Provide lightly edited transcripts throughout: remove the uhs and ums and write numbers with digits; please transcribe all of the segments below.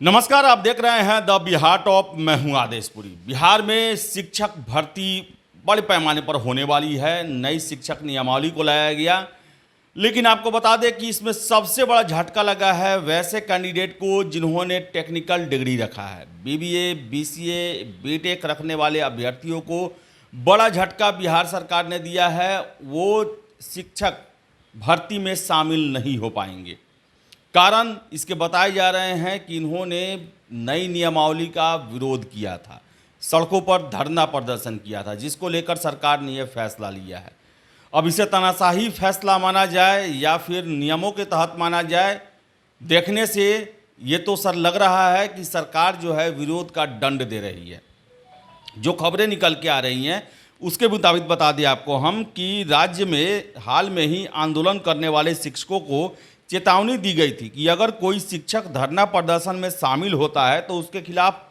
नमस्कार, आप देख रहे हैं द बिहार टॉप। मैं हूं आदेशपुरी। बिहार में शिक्षक भर्ती बड़े पैमाने पर होने वाली है। नई शिक्षक नियमावली को लाया गया, लेकिन आपको बता दें कि इसमें सबसे बड़ा झटका लगा है वैसे कैंडिडेट को जिन्होंने टेक्निकल डिग्री रखा है। बीबीए, बीसीए, बीटेक रखने वाले अभ्यर्थियों को बड़ा झटका बिहार सरकार ने दिया है। वो शिक्षक भर्ती में शामिल नहीं हो पाएंगे। कारण इसके बताए जा रहे हैं कि इन्होंने नई नियमावली का विरोध किया था, सड़कों पर धरना प्रदर्शन किया था, जिसको लेकर सरकार ने यह फैसला लिया है। अब इसे तानाशाही फैसला माना जाए या फिर नियमों के तहत माना जाए, देखने से ये तो सर लग रहा है कि सरकार जो है विरोध का दंड दे रही है। जो खबरें निकल के आ रही हैं उसके मुताबिक बता दें आपको हम कि राज्य में हाल में ही आंदोलन करने वाले शिक्षकों को चेतावनी दी गई थी कि अगर कोई शिक्षक धरना प्रदर्शन में शामिल होता है तो उसके खिलाफ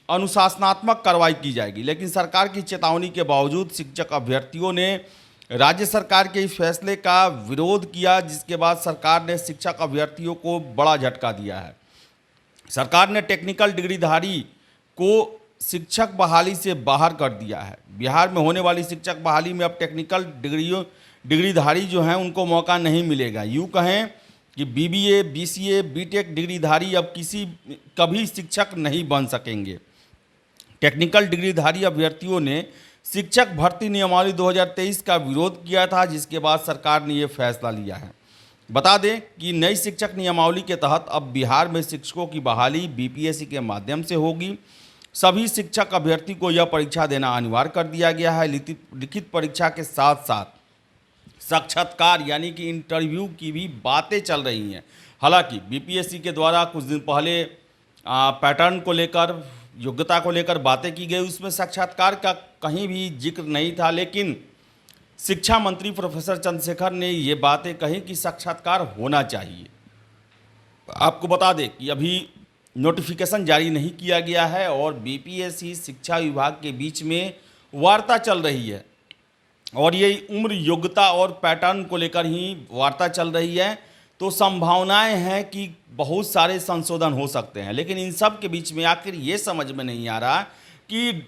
अनुशासनात्मक कार्रवाई की जाएगी। लेकिन सरकार की चेतावनी के बावजूद शिक्षक अभ्यर्थियों ने राज्य सरकार के इस फैसले का विरोध किया, जिसके बाद सरकार ने शिक्षक अभ्यर्थियों को बड़ा झटका दिया है। सरकार ने टेक्निकल डिग्रीधारी को शिक्षक बहाली से बाहर कर दिया है। बिहार में होने वाली शिक्षक बहाली में अब टेक्निकल डिग्रीधारी जो हैं उनको मौका नहीं मिलेगा। यूँ कहें कि बीबीए, बीसीए, बीटेक डिग्रीधारी अब कभी शिक्षक नहीं बन सकेंगे। टेक्निकल डिग्रीधारी अभ्यर्थियों ने शिक्षक भर्ती नियमावली 2023 का विरोध किया था, जिसके बाद सरकार ने ये फैसला लिया है। बता दें कि नई शिक्षक नियमावली के तहत अब बिहार में शिक्षकों की बहाली बीपीएससी के माध्यम से होगी। सभी शिक्षक अभ्यर्थी को यह परीक्षा देना अनिवार्य कर दिया गया है। लिखित परीक्षा के साथ साथ साक्षात्कार यानी कि इंटरव्यू की भी बातें चल रही हैं। हालांकि बीपीएससी के द्वारा कुछ दिन पहले पैटर्न को लेकर, योग्यता को लेकर बातें की गई, उसमें साक्षात्कार का कहीं भी जिक्र नहीं था। लेकिन शिक्षा मंत्री प्रोफेसर चंद्रशेखर ने ये बातें कही कि साक्षात्कार होना चाहिए। आपको बता दें कि अभी नोटिफिकेशन जारी नहीं किया गया है और बीपीएससी शिक्षा विभाग के बीच में वार्ता चल रही है और ये उम्र, योग्यता और पैटर्न को लेकर ही वार्ता चल रही है। तो संभावनाएं हैं कि बहुत सारे संशोधन हो सकते हैं, लेकिन इन सब के बीच में आखिर ये समझ में नहीं आ रहा कि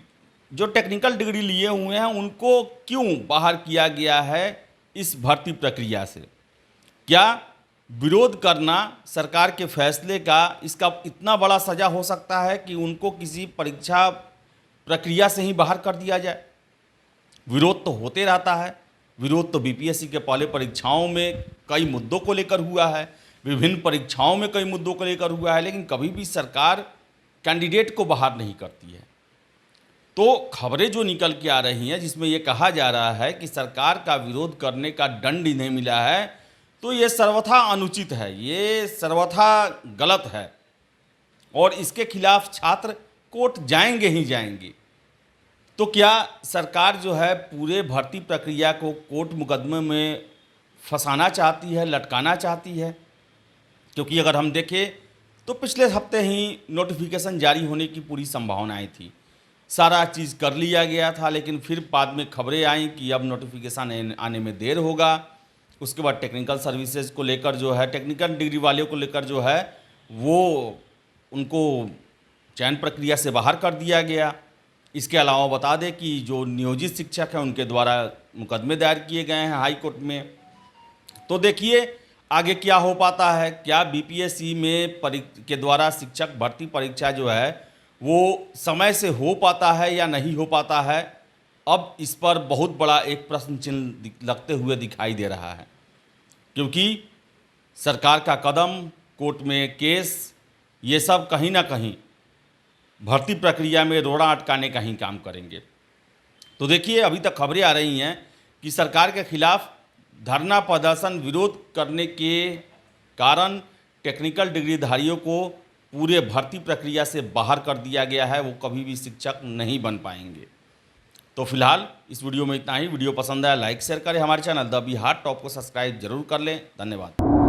जो टेक्निकल डिग्री लिए हुए हैं उनको क्यों बाहर किया गया है इस भर्ती प्रक्रिया से। क्या विरोध करना सरकार के फैसले का इसका इतना बड़ा सजा हो सकता है कि उनको किसी परीक्षा प्रक्रिया से ही बाहर कर दिया जाए? विरोध तो होते रहता है। विरोध तो बीपीएससी के पहले परीक्षाओं में कई मुद्दों को लेकर हुआ है, विभिन्न परीक्षाओं में कई मुद्दों को लेकर हुआ है, लेकिन कभी भी सरकार कैंडिडेट को बाहर नहीं करती है। तो खबरें जो निकल के आ रही हैं जिसमें ये कहा जा रहा है कि सरकार का विरोध करने का दंड ही नहीं मिला है, तो ये सर्वथा अनुचित है, ये सर्वथा गलत है और इसके खिलाफ छात्र कोर्ट जाएंगे ही जाएंगे। तो क्या सरकार जो है पूरे भर्ती प्रक्रिया को कोर्ट मुकदमे में फंसाना चाहती है, लटकाना चाहती है? क्योंकि अगर हम देखें तो पिछले हफ्ते ही नोटिफिकेशन जारी होने की पूरी संभावनाएं थी, सारा चीज़ कर लिया गया था, लेकिन फिर बाद में खबरें आईं कि अब नोटिफिकेशन आने में देर होगा। उसके बाद टेक्निकल सर्विसेज को लेकर जो है, टेक्निकल डिग्री वाले को लेकर जो है वो उनको चयन प्रक्रिया से बाहर कर दिया गया। इसके अलावा बता दें कि जो नियोजित शिक्षक हैं उनके द्वारा मुकदमे दायर किए गए हैं हाई कोर्ट में। तो देखिए आगे क्या हो पाता है। क्या बीपीएससी में के द्वारा शिक्षक भर्ती परीक्षा जो है वो समय से हो पाता है या नहीं हो पाता है? अब इस पर बहुत बड़ा एक प्रश्न चिन्ह लगते हुए दिखाई दे रहा है, क्योंकि सरकार का कदम, कोर्ट में केस, ये सब कहीं ना कहीं भर्ती प्रक्रिया में रोड़ा अटकाने का ही काम करेंगे। तो देखिए अभी तक खबरें आ रही हैं कि सरकार के खिलाफ धरना प्रदर्शन, विरोध करने के कारण टेक्निकल डिग्रीधारियों को पूरे भर्ती प्रक्रिया से बाहर कर दिया गया है। वो कभी भी शिक्षक नहीं बन पाएंगे। तो फिलहाल इस वीडियो में इतना ही। वीडियो पसंद आया लाइक शेयर करें। हमारे चैनल द बिहार टॉप को सब्सक्राइब जरूर कर लें। धन्यवाद।